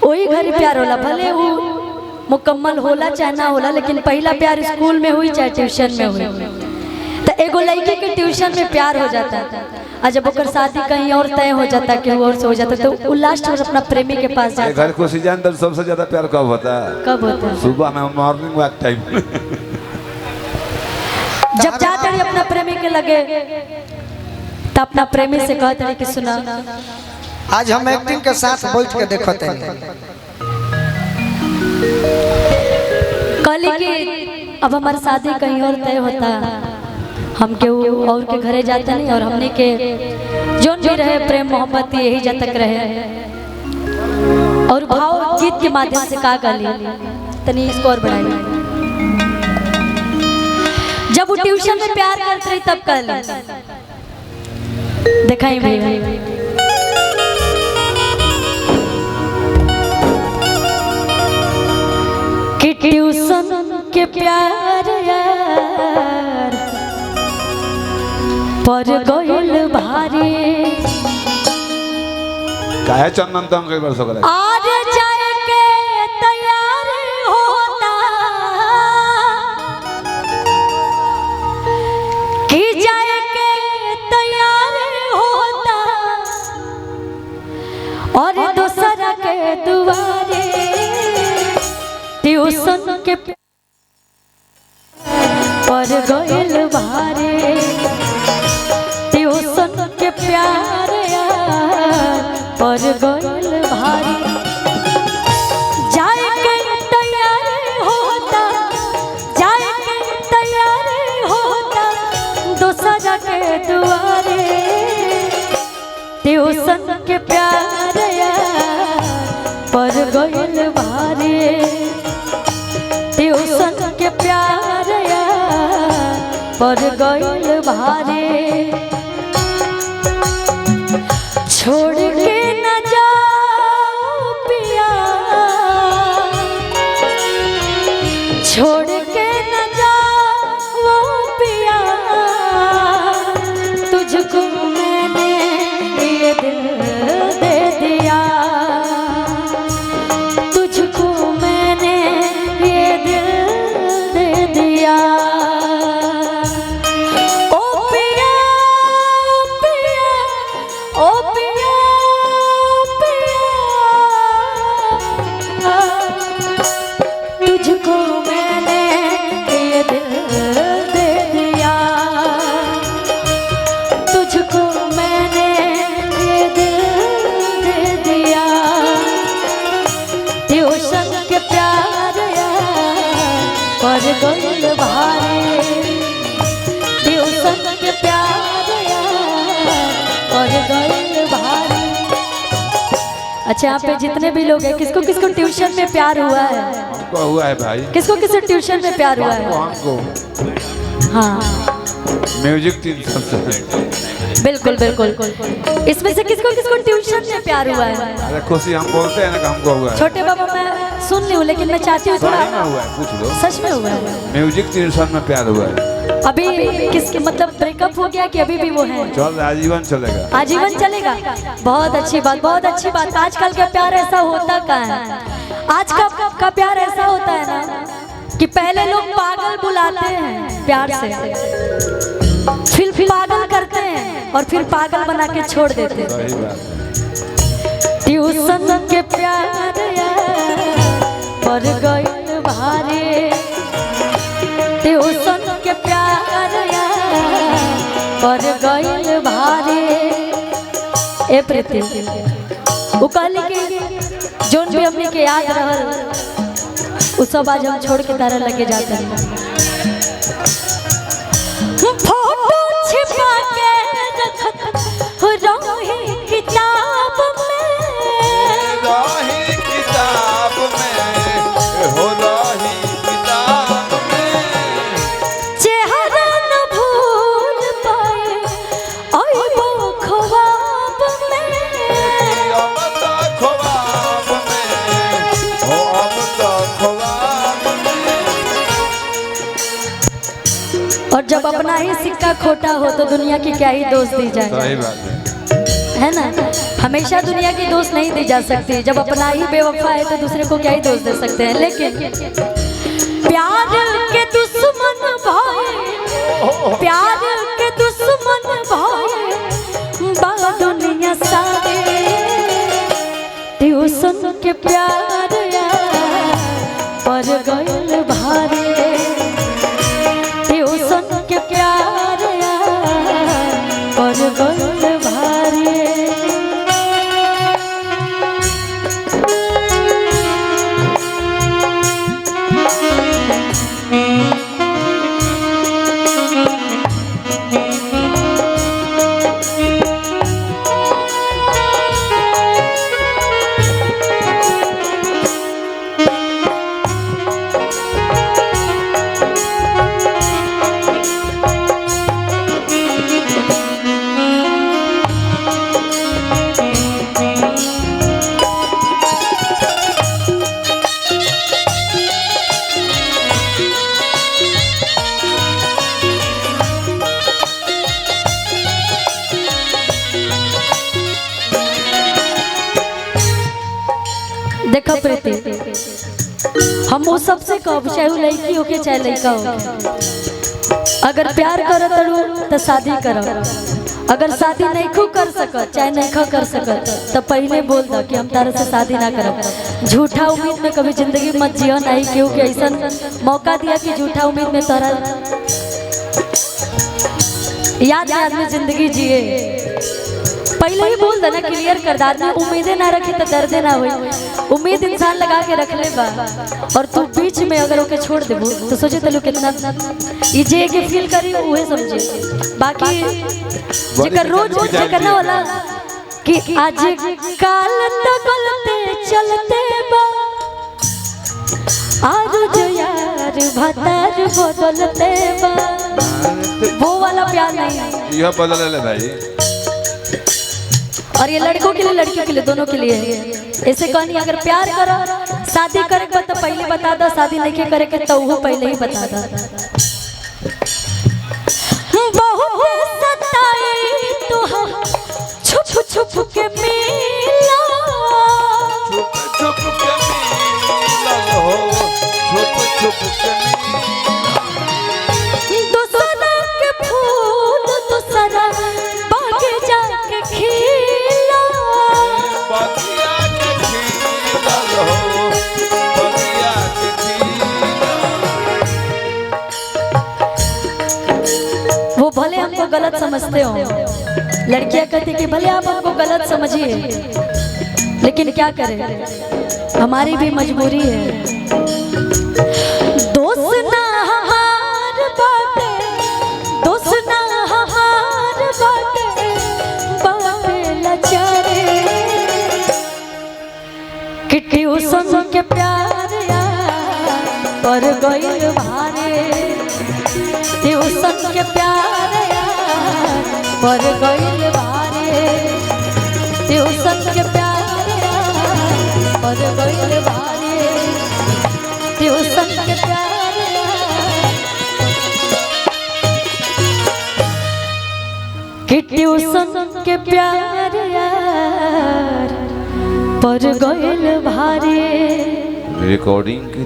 वही घरी प्यार होला, भले वो मुकम्मल होला चाहे ना होला, लेकिन पहला प्यार स्कूल में हुई चाहे ट्यूशन में हुई। तो एगो लड़की के ट्यूशन में प्यार हो जाता और जब ओकर शादी कहीं और तय हो जाता कि और से हो जाता तो वो लास्ट में अपना प्रेमी के पास जाता। घर को सीजन दर सबसे ज्यादा प्यार कब होता है? कब होता है? सुबह में, मॉर्निंग वॉक टाइम। जब जाते हैं अपना प्रेमी के लगे तो अपना प्रेमी से कहते हैं कि सुना आज हम एक्टिंग के साथ बैठ के देखते हैं। कल की अब हमारी शादी कहीं और तय होता, हम के और के घरे जाते नहीं और हमने के जो भी रहे प्रेम मोहब्बत यही जब तक रहे और भाव गीत के माध्यम से का गाली तनी इसको और बढ़ाई। जब वो ट्यूशन में प्यार करते रही तब कल दिखाई भाई कि ट्यूशन के प्यार यार पर गइल भारी काहे चंदन तम कई बार सो करे आज जाए के तैयार होता कि जाए के तैयार होता और दूसरा के दुआरे ट्यूशन के पर गइल भारी ट्यूशन के प्यार यार पर गइल भारी जाए के तैयार होता जाए के तैयार होता दूसरा के दुआरे ट्यूशन के प्यार यार पर गइल भारी ट्यूशन के प्यार यार पर गइल भारी छोड़ के न जाओ पिया छोड़ के न जाओ पिया तुझको मैंने ये दिल दे दिया तुझको मैंने ये दिल दे दिया ओ पिया ओ पिया तुझको मैंने ये दिल दे दिया तुझको मैंने ये दिल दे दिया ट्यूशन के प्यार यार पर गइल भारी ट्यूशन के प्यार यार पर गइल भारी। अच्छा यहाँ पे जितने भी लोग हैं किसको किसको ट्यूशन में प्यार हुआ है? हमको हुआ है भाई। किसको किसको ट्यूशन में प्यार हुआ है? हमको हाँ म्यूजिक ट्यूशन से बिल्कुल बिल्कुल। इसमें से किसको किसको ट्यूशन में प्यार हुआ है? अरे खुशी हम बोलते हैं ना कि हमको हुआ है। छोटे बाबा मैं सुन ली हूँ लेकिन मैं चाहती हूँ सही में थोड़ा हुआ है, पूछ लो। सच में हुआ है? म्यूजिक ट्यूशन में प्यार हुआ है। अभी किसके मतलब ब्रेकअप हो गया कि अभी भी वो है? चल आजीवन चलेगा। आजीवन चलेगा। बहुत अच्छी बात बहुत अच्छी बात। आजकल का प्यार ऐसा होता कहाँ है? आज का प्यार ऐसा होता है ना कि पहले लोग पागल बुलाते हैं प्यार से फिर पागल करते हैं और फिर पागल बना के छोड़ देते हैं। सही बात। ट्यूशन के प्यार यार पर गइल भारी ट्यूशन के प्यार यार पर गइल भारी। ए प्रीति वो कहली कि जोन भी हमने के याद रहल उ सब आज हम छोड़ के तारा लगे जाते हैं। फोटो छिपा के रखत रही किताब में रही किताब में हो रही किताब में चेहरा न भूल पाए आई वो ख्वाब में अब तो ख्वाब में हो अब तो ख्वाब में। और जब अपना ही सिक्का खोटा हो तो दुनिया की क्या ही दोष दी जाए, सही बात है ना? हमेशा दुनिया की दोस्त नहीं दी जा सकती। जब अपना ही बेवफा है तो दूसरे को क्या ही दोस्त दे सकते हैं। लेकिन प्यार के दुश्मन भाई, प्यार के दुश्मन भाई बा दुनिया सारे, ट्यूशन के प्यार पर गइल भारे, ट्यूशन के प्यार पर गइल भारे। देखो प्रीति, हम वो सबसे कब, चाहे वो लड़की हो के चाहे लड़का हो, अगर प्यार करत तड़ू तो शादी करो। अगर शादी नहीं खो कर सकत, चाहे नहीं खो कर सकत, तो पहले बोल दो कि हम तारे से शादी ना करब। झूठा उम्मीद में कभी जिंदगी मत जियो, नहीं क्योंकि ऐसा मौका दिया कि झूठा उम्मीद में तारा याद में जिंदगी जिए। पहले ही बोल देना, क्लियर कर दादा। उम्मीदें ना रखी तो दर्द ना हुई। उम्मीद इंसान लगा के रख ले बा, और तू बीच में अगर ओके छोड़ देबू तो सोचे तलू कितना इजे के फील करी उहे समझे। बाकी जेकर रोज जे करना वाला कि आज काल तो गलते चलते बा, आज जो यार भतार बदलते बा, वो वाला प्यार नहीं। यह बदल ले भाई। और ये लड़कों के लिए लड़कियों के लिए दोनों के लिए ऐसे कहनी, अगर प्यार करो शादी करे तो पहले बता दो, शादी नहीं करे के तो वो पहले ही बता दो। बहुत सताई तो हम छुप छुप के मिला, छुप के मिला हो, छुप के दूसरा के फूल दूसरा बागे जाके खिला, बगिया के खिला हो, बगिया के खिला। वो भले हमको गलत समझते हो, लड़कियां कहती कि भले आप हमको गलत समझिए, लेकिन क्या करें, हमारी भी मजबूरी है। दोस्त ना हमार बाटे, दोस्त ना हमार बाटे, बाटे लाचारे कि ट्यूशन के प्यार पर गइल भारे, ट्यूशन के प्यार पर गइल भारे, ट्यूशन के प्यार पर गइल भारे, ट्यूशन के प्यार कि ट्यूशन के प्यार पर गइल भारे। रिकॉर्डिंग की